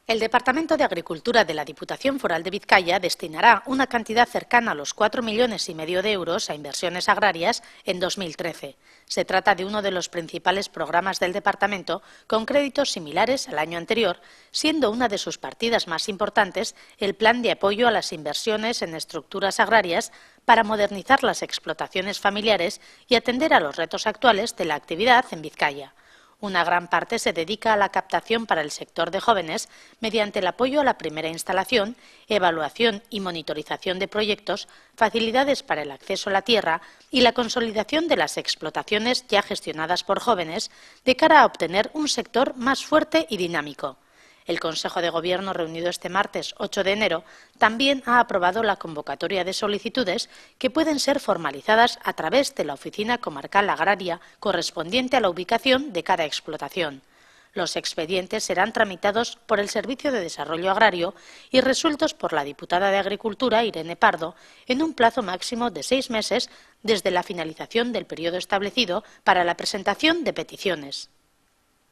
El Departamento de Agricultura de la Diputación Foral de Vizcaya destinará una cantidad cercana a los 4,5 millones de euros a inversiones agrarias en 2013. Se trata de uno de los principales programas del departamento con créditos similares al año anterior, siendo una de sus partidas más importantes el plan de apoyo a las inversiones en estructuras agrarias para modernizar las explotaciones familiares y atender a los retos actuales de la actividad en Vizcaya. Una gran parte se dedica a la captación para el sector de jóvenes mediante el apoyo a la primera instalación, evaluación y monitorización de proyectos, facilidades para el acceso a la tierra y la consolidación de las explotaciones ya gestionadas por jóvenes de cara a obtener un sector más fuerte y dinámico. El Consejo de Gobierno, reunido este martes 8 de enero, también ha aprobado la convocatoria de solicitudes que pueden ser formalizadas a través de la Oficina Comarcal Agraria correspondiente a la ubicación de cada explotación. Los expedientes serán tramitados por el Servicio de Desarrollo Agrario y resueltos por la diputada de Agricultura, Irene Pardo, en un plazo máximo de 6 meses desde la finalización del periodo establecido para la presentación de peticiones.